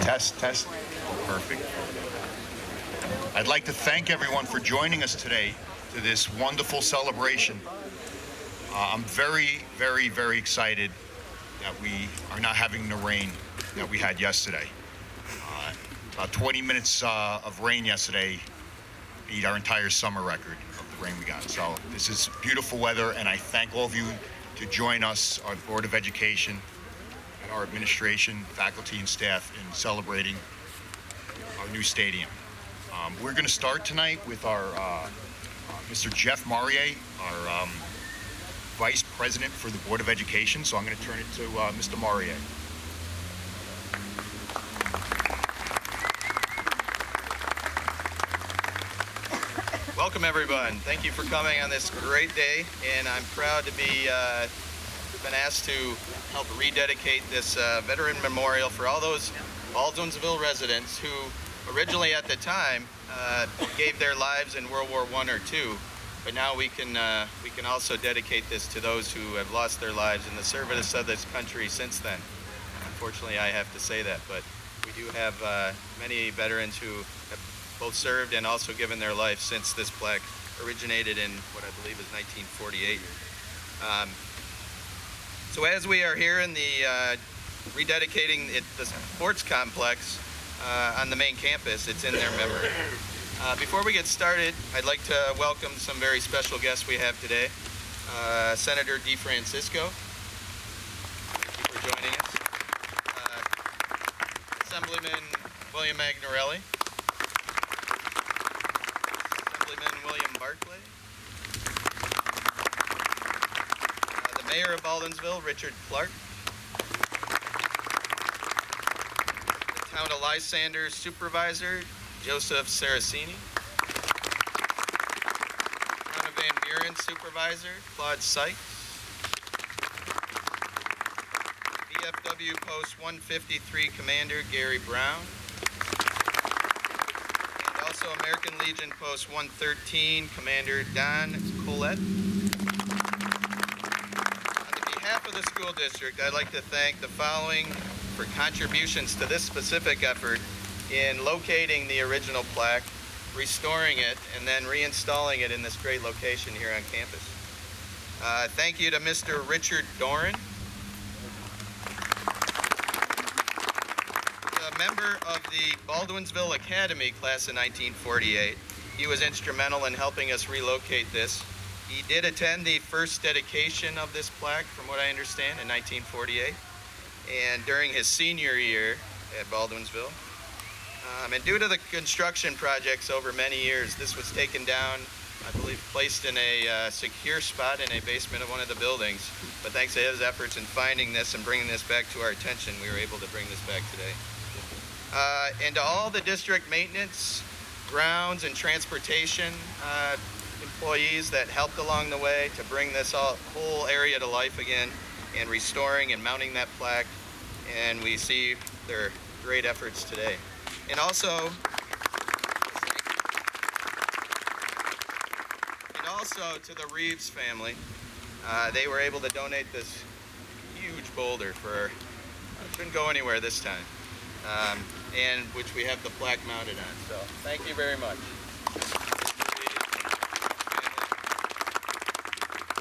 Test. Perfect. I'd like to thank everyone for joining us today to this wonderful celebration. I'm very, very, very excited that we are not having the rain that we had yesterday. About 20 minutes of rain yesterday beat our entire summer record of the rain we got. So this is beautiful weather, and I thank all of you to join us, our Board of Education, and our administration, faculty, and staff in celebrating our new stadium. We're going to start tonight with our Mr. Jeff Maurier, our Vice President for the Board of Education. So I'm going to turn it to Mr. Maurier. Welcome, everyone. Thank you for coming on this great day, and I'm proud to be been asked to help rededicate this veteran memorial for all those Baldwinsville residents who originally at the time gave their lives in World War I or II, but now we can also dedicate this to those who have lost their lives in the service of this country since then. Unfortunately, I have to say that, but we do have many veterans who have both served and also given their life since this plaque originated in what I believe is 1948. So as we are here in the rededicating the sports complex on the main campus, it's in their memory. Before we get started, I'd like to welcome some very special guests we have today. Senator DeFrancisco, thank you for joining us. Assemblyman William Magnarelli. Assemblyman William Barclay. The Mayor of Baldwinsville, Richard Clark. The Town of Lysander Supervisor, Joseph Saracini. Town of Van Buren Supervisor, Claude Sykes. VFW Post 153 Commander, Gary Brown. And also American Legion Post 113 Commander, Don Collette. On behalf of the school district, I'd like to thank the following for contributions to this specific effort in locating the original plaque, restoring it, and then reinstalling it in this great location here on campus. Thank you to Mr. Richard Doran, a member of the Baldwinsville Academy class of 1948. He was instrumental in helping us relocate this. He did attend the first dedication of this plaque, from what I understand, in 1948, and during his senior year at Baldwinsville. And due to the construction projects over many years, this was taken down, I believe placed in a secure spot in a basement of one of the buildings. But thanks to his efforts in finding this and bringing this back to our attention, we were able to bring this back today. And to all the district maintenance, grounds, and transportation employees that helped along the way to bring this whole area to life again and restoring and mounting that plaque. And we see their great efforts today. And also to the Reeves family, they were able to donate this huge boulder for, shouldn't go anywhere this time, and which we have the plaque mounted on. So thank you very much.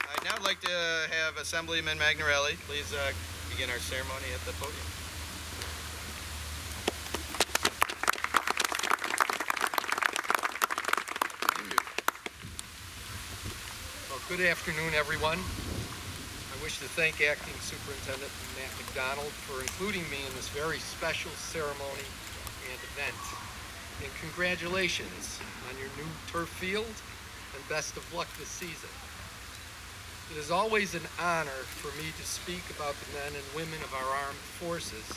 I'd now like to have Assemblyman Magnarelli please begin our ceremony at the podium. Good afternoon, everyone. I wish to thank Acting Superintendent Matt McDonald for including me in this very special ceremony and event. And congratulations on your new turf field, and best of luck this season. It is always an honor for me to speak about the men and women of our armed forces,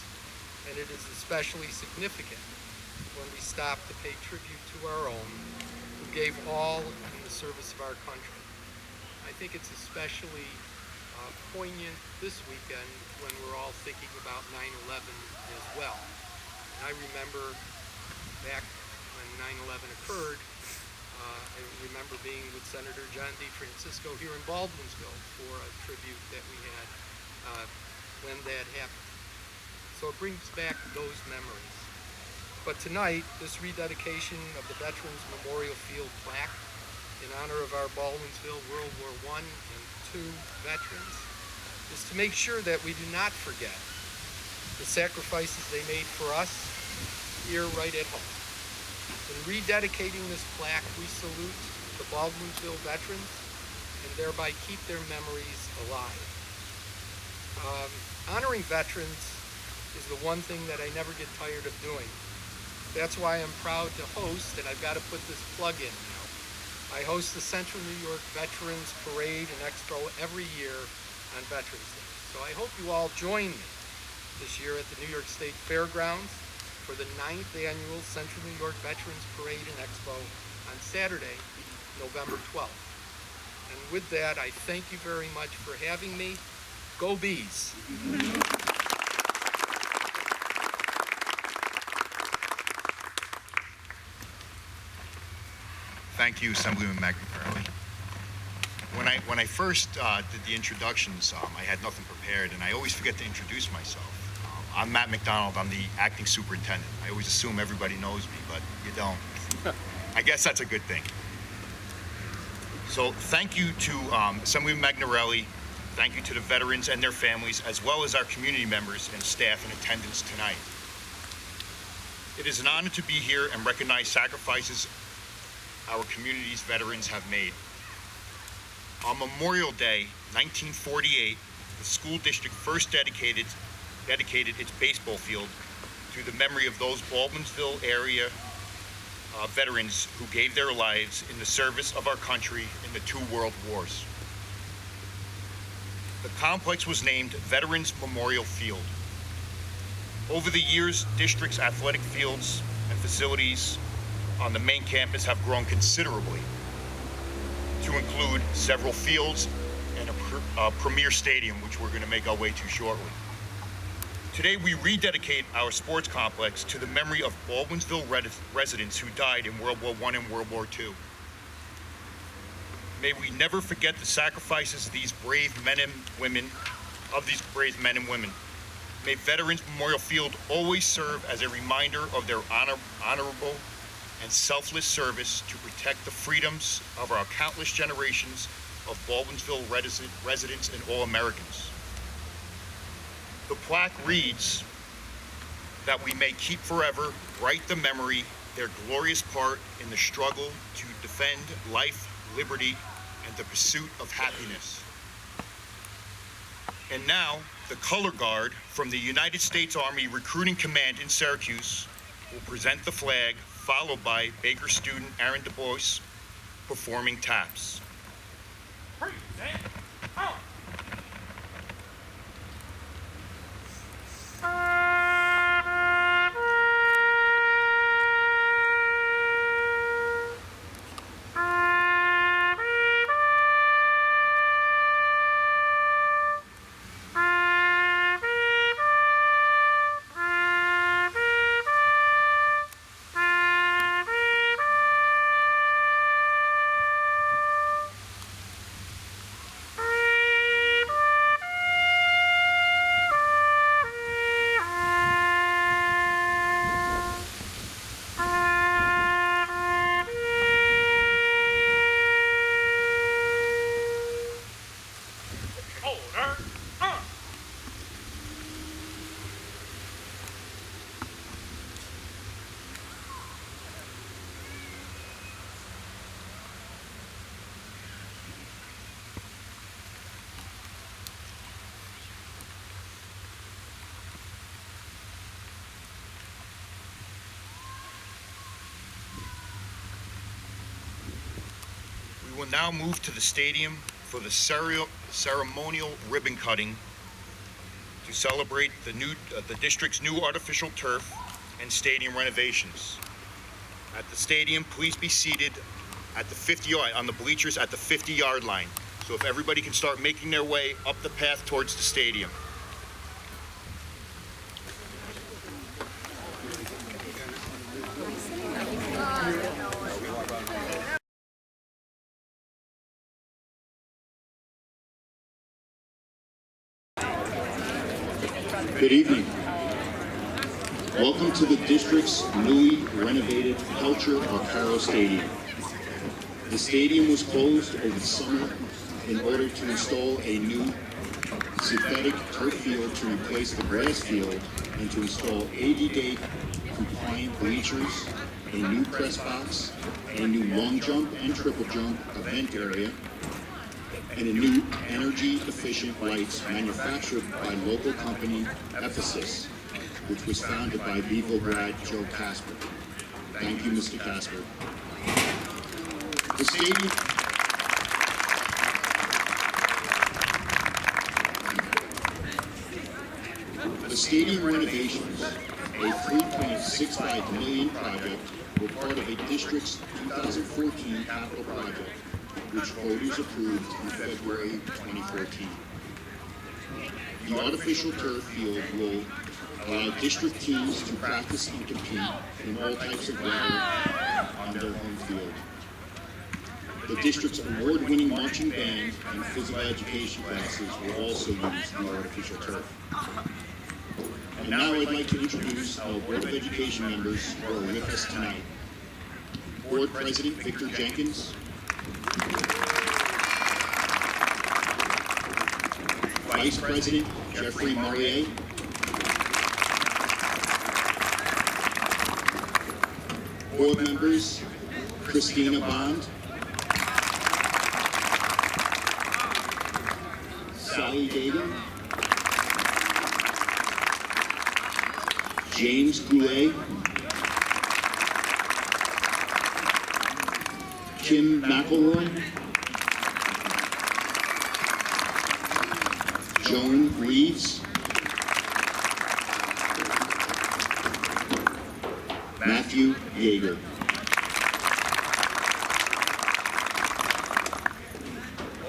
and it is especially significant when we stop to pay tribute to our own who gave all in the service of our country. I think it's especially poignant this weekend when we're all thinking about 9/11 as well. And I remember back when 9/11 occurred, I remember being with Senator John DeFrancisco here in Baldwinsville for a tribute that we had when that happened. So it brings back those memories. But tonight, this rededication of the Veterans Memorial Field plaque in honor of our Baldwinsville World War I and II veterans is to make sure that we do not forget the sacrifices they made for us here right at home. In rededicating this plaque, we salute the Baldwinsville veterans and thereby keep their memories alive. Honoring veterans is the one thing that I never get tired of doing. That's why I'm proud to host, and I've got to put this plug in now. I host the Central New York Veterans Parade and Expo every year on Veterans Day. So I hope you all join me this year at the New York State Fairgrounds for the 9th annual Central New York Veterans Parade and Expo on Saturday, November 12th. And with that, I thank you very much for having me. Go Bees! Thank you, Assemblyman McNamara. When I first did the introductions, I had nothing prepared, and I always forget to introduce myself. I'm Matt McDonald. I'm the acting superintendent. I always assume everybody knows me, but you don't. I guess that's a good thing. So thank you to Assemblyman Magnarelli. Thank you to the veterans and their families, as well as our community members and staff in attendance tonight. It is an honor to be here and recognize sacrifices our community's veterans have made. On Memorial Day, 1948, the school district first dedicated its baseball field to the memory of those Baldwinsville area veterans who gave their lives in the service of our country in the 2 world wars. The complex was named Veterans Memorial Field. Over the years, district's athletic fields and facilities on the main campus have grown considerably to include several fields and a premier stadium, which we're going to make our way to shortly. Today, we rededicate our sports complex to the memory of Baldwinsville residents who died in World War I and World War II. May we never forget the sacrifices of these brave men and women. May Veterans Memorial Field always serve as a reminder of their honorable and selfless service to protect the freedoms of our countless generations of Baldwinsville residents and all Americans. The plaque reads that we may keep forever bright the memory, their glorious part in the struggle to defend life, liberty, and the pursuit of happiness. And now, the Color Guard from the United States Army Recruiting Command in Syracuse will present the flag, followed by Baker student Aaron DuBois performing taps. Present. Out. We will now move to the stadium for the ceremonial ribbon cutting to celebrate the district's new artificial turf and stadium renovations. At the stadium, please be seated at the 50-yard, on the bleachers at the 50-yard line. So if everybody can start making their way up the path towards the stadium. Good evening. Welcome to the district's newly renovated Pelcher-Arcaro Stadium. The stadium was closed over the summer in order to install a new synthetic turf field to replace the grass field and to install ADA compliant bleachers, a new press box, a new long jump and triple jump event area, and a new energy-efficient lights manufactured by local company Ephesus, which was founded by Bevo grad Joe Casper. Thank you, Mr. Casper. The stadium renovations, a $3.65 million project, were part of a district's 2014 capital project, which voters approved in February 2014. The artificial turf field will allow district teams to practice and compete in all types of weather on their home field. The district's award-winning marching band and physical education classes will also use the artificial turf. And now I'd like to introduce our Board of Education members who are with us tonight. Board President Victor Jenkins, Vice President Jeffrey Marier, Board members Christina Bond, Sally Dagan, James Goulet, Kim McElroy, Joan Reeves, Matthew Yeager.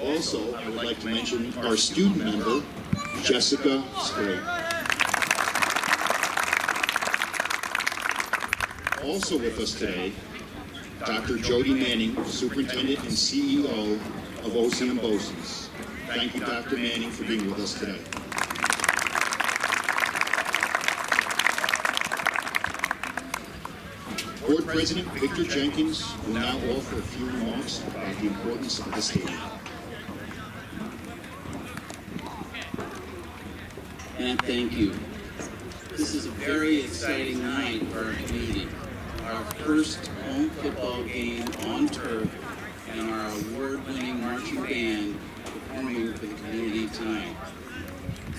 Also, I would like to mention our student member, Jessica Spray. Also with us today, Dr. Jody Manning, Superintendent and CEO of OCM BOCES. Thank you, Dr. Manning, for being with us today. Board President Victor Jenkins will now offer a few remarks about the importance of the stadium. And thank you. This is a very exciting night for our community. Our first home football game on turf and our award-winning marching band performing for the community tonight.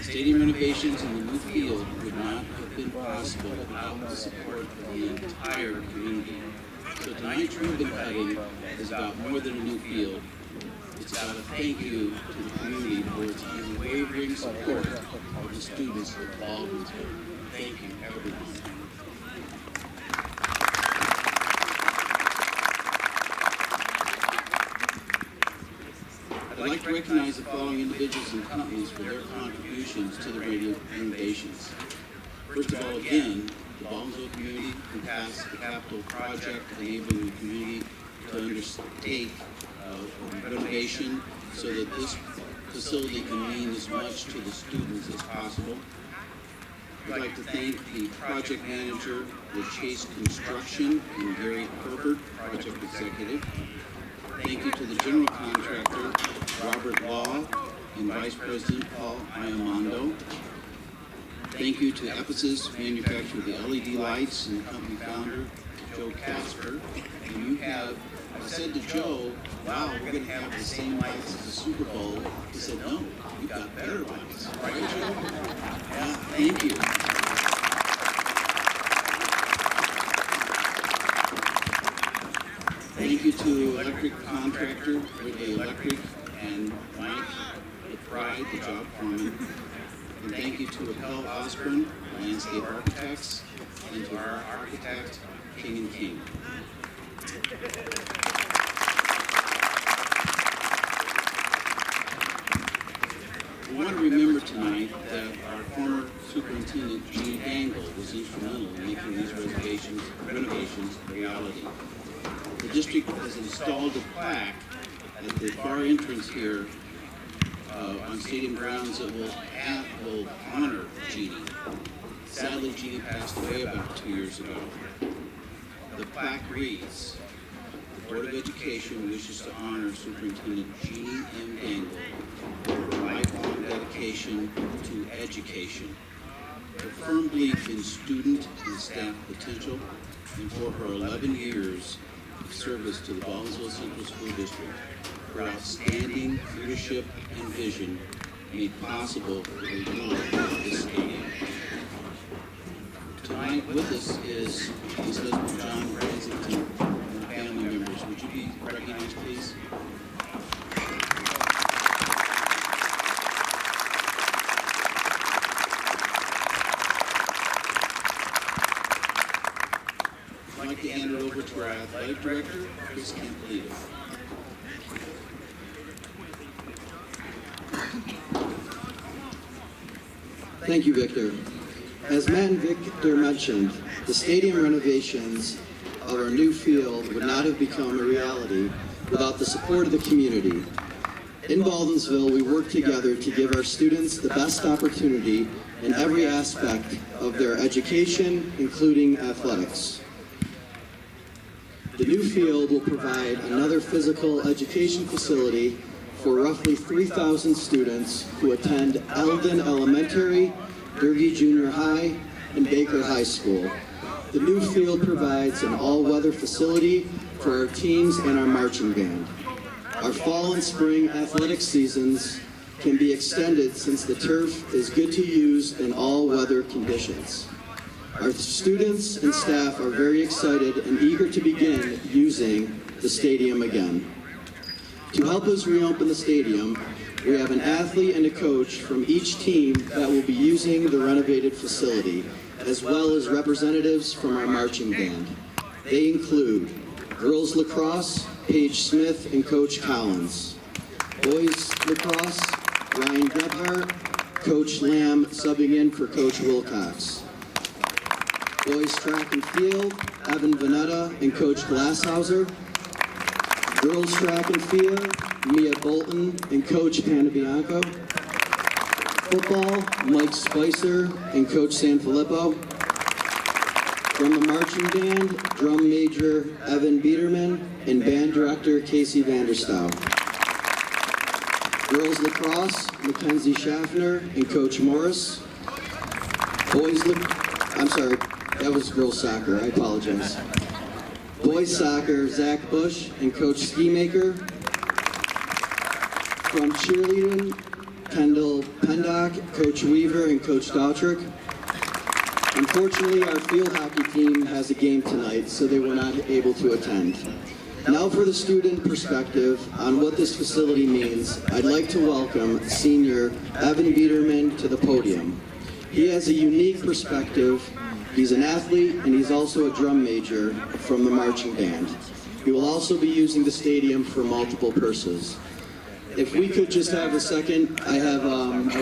Stadium renovations in the new field would not have been possible without the support of the entire community. So tonight's ribbon cutting is about more than a new field. It's about a thank you to the community for its unwavering support of the students of Baldwinsville. Thank you, everyone. I'd like to recognize the following individuals and companies for their contributions to the radio renovations. First of all, again, the Baldwinsville community who passed the capital project enabling the community to undertake renovation so that this facility can mean as much to the students as possible. I'd like to thank the project manager with Chase Construction and Gary Herbert, project executive. Thank you to the general contractor, Robert Law, and Vice President Paul Ayamondo. Thank you to Ephesus, manufacturer of the LED lights, and the company founder, Joe Casper. And you have, I said to Joe, wow, we're going to have the same lights as the Super Bowl. He said, no, you've got better lights. Right, Joe? Yeah, thank you. Thank you to electric contractor, Ridley Electric, and Mike McBride, the job foreman. And thank you to Appel Osborne, Landscape Architects, and to our architect, King and King. We want to remember tonight that our former superintendent, Gene Dangle, was instrumental in making these renovations a reality. The district has installed a plaque at the far entrance here on stadium grounds that will honor Jeannie. Sadly, Jeannie passed away about 2 years ago. The plaque reads, "The Board of Education wishes to honor Superintendent Jeannie M. Dangle for her lifelong dedication to education, her firm belief in student and staff potential, and for her 11 years of service to the Baldwinsville Central School District. Her outstanding leadership and vision made possible the renewal of this stadium." Tonight with us is his husband, John Bransington, and family members. Would you be recognized, please? I'd like to hand it over to our athletic director, Chris Campolito. Thank you, Victor. As Matt and Victor mentioned, the stadium renovations of our new field would not have become a reality without the support of the community. In Baldwinsville, we work together to give our students the best opportunity in every aspect of their education, including athletics. The new field will provide another physical education facility for roughly 3,000 students who attend Eldon Elementary, Durkee Junior High, and Baker High School. The new field provides an all-weather facility for our teams and our marching band. Our fall and spring athletic seasons can be extended since the turf is good to use in all weather conditions. Our students and staff are very excited and eager to begin using the stadium again. To help us reopen the stadium, we have an athlete and a coach from each team that will be using the renovated facility, as well as representatives from our marching band. They include girls lacrosse, Paige Smith and Coach Collins. Boys lacrosse, Ryan Gebhardt, Coach Lamb subbing in for Coach Wilcox. Boys track and field, Evan Vanetta and Coach Glasshauser. Girls track and field, Mia Bolton and Coach Panabianco. Football, Mike Spicer and Coach Sanfilippo. From the marching band, drum major Evan Biederman and band director Casey Vanderstouw. Girls lacrosse, Mackenzie Schaffner and Coach Morris. That was girls soccer, I apologize. Boys soccer, Zach Bush and Coach Skimaker. From cheerleading, Kendall Pendock, Coach Weaver and Coach Dautrick. Unfortunately, our field hockey team has a game tonight, so they were not able to attend. Now for the student perspective on what this facility means, I'd like to welcome senior Evan Biederman to the podium. He has a unique perspective. He's an athlete, and he's also a drum major from the marching band. He will also be using the stadium for multiple purposes. If we could just have a second, I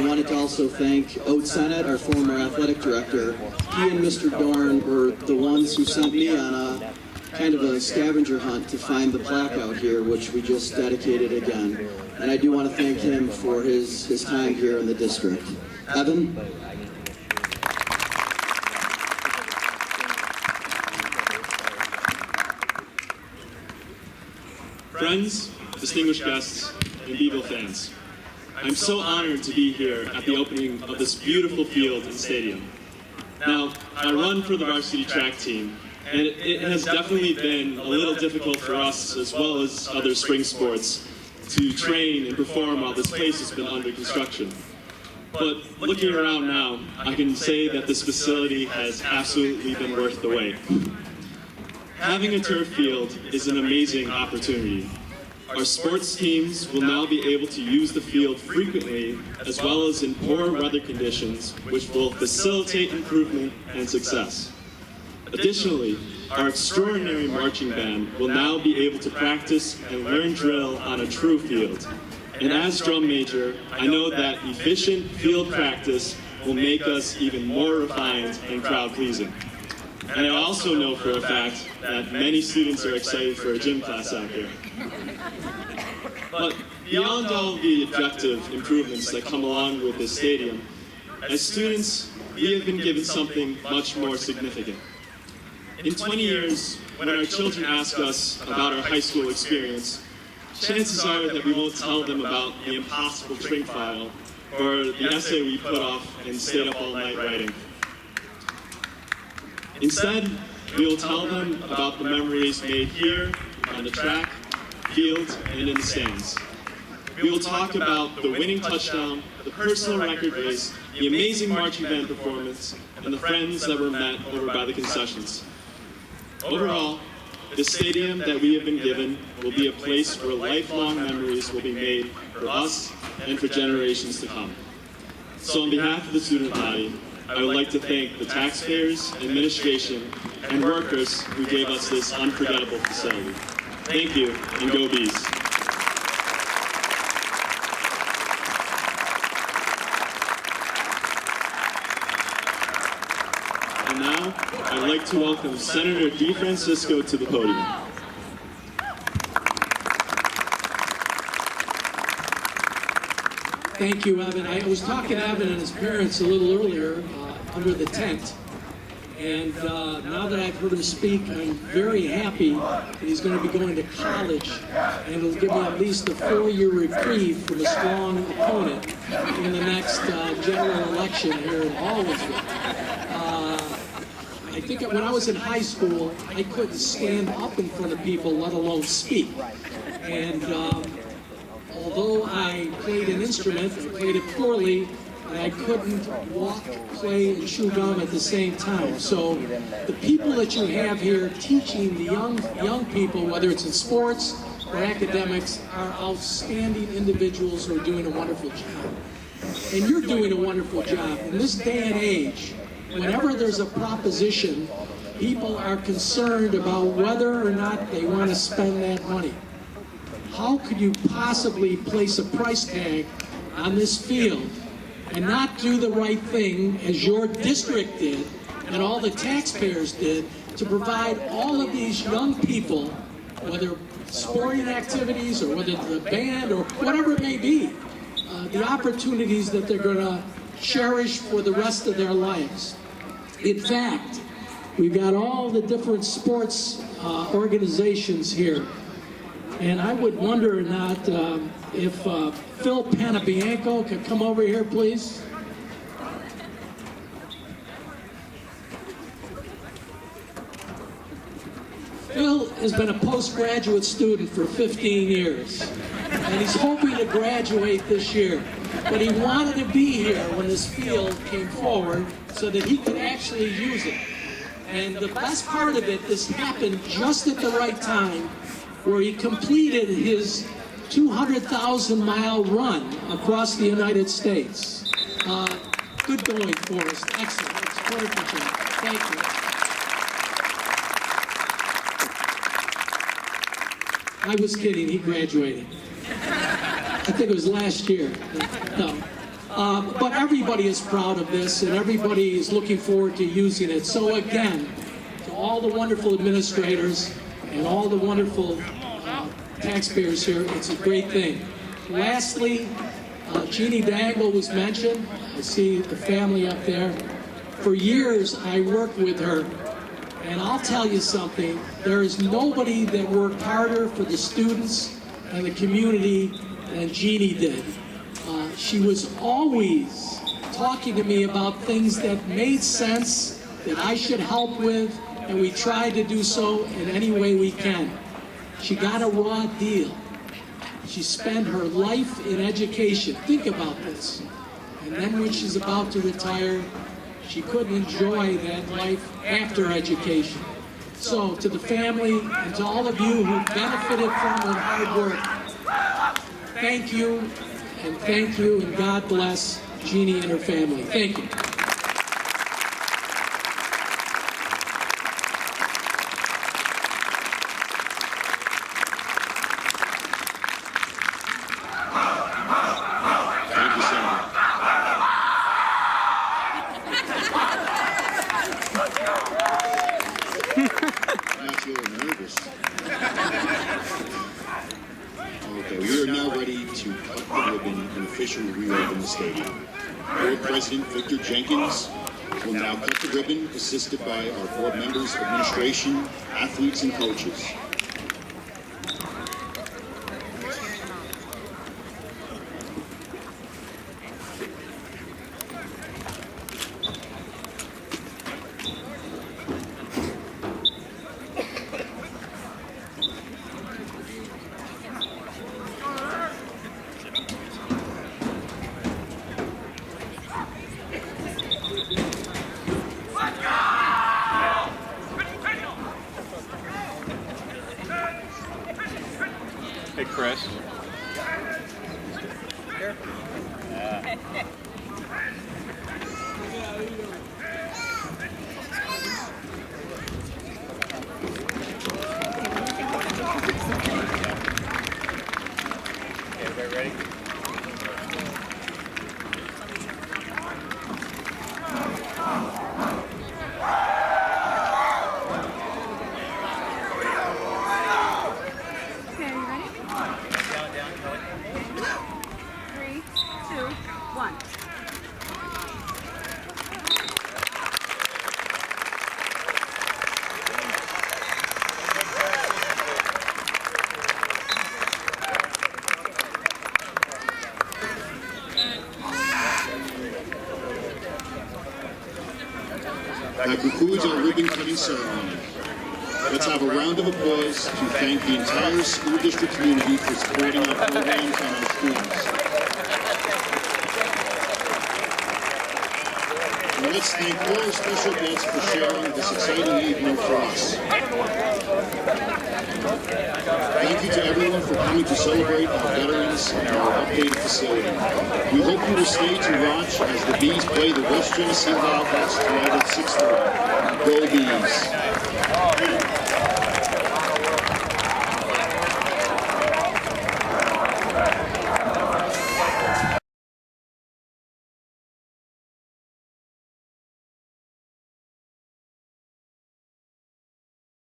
wanted to also thank Oat Sennett, our former athletic director. He and Mr. Dorn were the ones who sent me on a kind of a scavenger hunt to find the plaque out here, which we just dedicated again. And I do want to thank him for his time here in the district. Evan? Friends, distinguished guests, and Beagle fans, I'm so honored to be here at the opening of this beautiful field and stadium. Now, I run for the varsity track team, and it has definitely been a little difficult for us, as well as other spring sports, to train and perform while this place has been under construction. But looking around now, I can say that this facility has absolutely been worth the wait. Having a turf field is an amazing opportunity. Our sports teams will now be able to use the field frequently, as well as in poor weather conditions, which will facilitate improvement and success. Additionally, our extraordinary marching band will now be able to practice and learn drill on a true field. And as drum major, I know that efficient field practice will make us even more refined and crowd-pleasing. And I also know for a fact that many students are excited for a gym class out there. But beyond all the objective improvements that come along with this stadium, as students, we have been given something much more significant. In 20 years, when our children ask us about our high school experience, chances are that we won't tell them about the impossible drink file or the essay we put off and stayed up all night writing. Instead, we will tell them about the memories made here, on the track, field, and in the stands. We will talk about the winning touchdown, the personal record race, the amazing marching band performance, and the friends that were met over by the concessions. Overall, the stadium that we have been given will be a place where lifelong memories will be made for us and for generations to come. So on behalf of the student body, I would like to thank the taxpayers, administration, and workers who gave us this unforgettable facility. Thank you, and go Bees. And now, I'd like to welcome Senator DeFrancisco to the podium. Thank you, Evan. I was talking to Evan and his parents a little earlier under the tent. And now that I've heard him speak, I'm very happy that he's going to be going to college. And it'll give me at least a 4-year reprieve from a strong opponent in the next general election here in Hallsville. I think when I was in high school, I couldn't stand up in front of people, let alone speak. And although I played an instrument, I played it poorly, and I couldn't walk, play, and chew gum at the same time. So the people that you have here teaching the young people, whether it's in sports or academics, are outstanding individuals who are doing a wonderful job. And you're doing a wonderful job. In this day and age, whenever there's a proposition, people are concerned about whether or not they want to spend that money. How could you possibly place a price tag on this field and not do the right thing as your district did and all the taxpayers did to provide all of these young people, whether sporting activities or whether the band or whatever it may be, the opportunities that they're going to cherish for the rest of their lives. In fact, we've got all the different sports organizations here. And I would wonder or not if Phil Panabianco could come over here, please. Phil has been a postgraduate student for 15 years, and he's hoping to graduate this year. But he wanted to be here when this field came forward so that he could actually use it. And the best part of it, this happened just at the right time, where he completed his 200,000-mile run across the United States. Good going, Forrest. Excellent. It's wonderful job. Thank you. I was kidding. He graduated. I think it was last year. No. But everybody is proud of this, and everybody is looking forward to using it. So again, to all the wonderful administrators and all the wonderful taxpayers here, it's a great thing. Lastly, Jeannie Dangle was mentioned. I see the family up there. For years, I worked with her. And I'll tell you something, there is nobody that worked harder for the students and the community than Jeannie did. She was always talking to me about things that made sense, that I should help with, and we tried to do so in any way we can. She got a raw deal. She spent her life in education. Think about this. And then when she's about to retire, she couldn't enjoy that life after education. So to the family and to all of you who benefited from her hard work, thank you, and God bless Jeannie and her family. Thank you. Okay, we are now ready to cut the ribbon can officially reopen the stadium. Board President Victor Jenkins will now cut the ribbon, assisted by our board members, administration, athletes, and coaches. Hey, Chris. Everybody ready? Okay, are you ready? Three, two, one. That concludes our ribbon cutting ceremony. Let's have a round of applause to thank the entire school district community for supporting our programs and our students. And let's thank all our special guests for sharing this exciting evening for us. Thank you to everyone for coming to celebrate our veterans and our updated facility. We hope you will stay to watch as the Bees play the West Genesee Wildcats tonight at 6:30. Go Bees!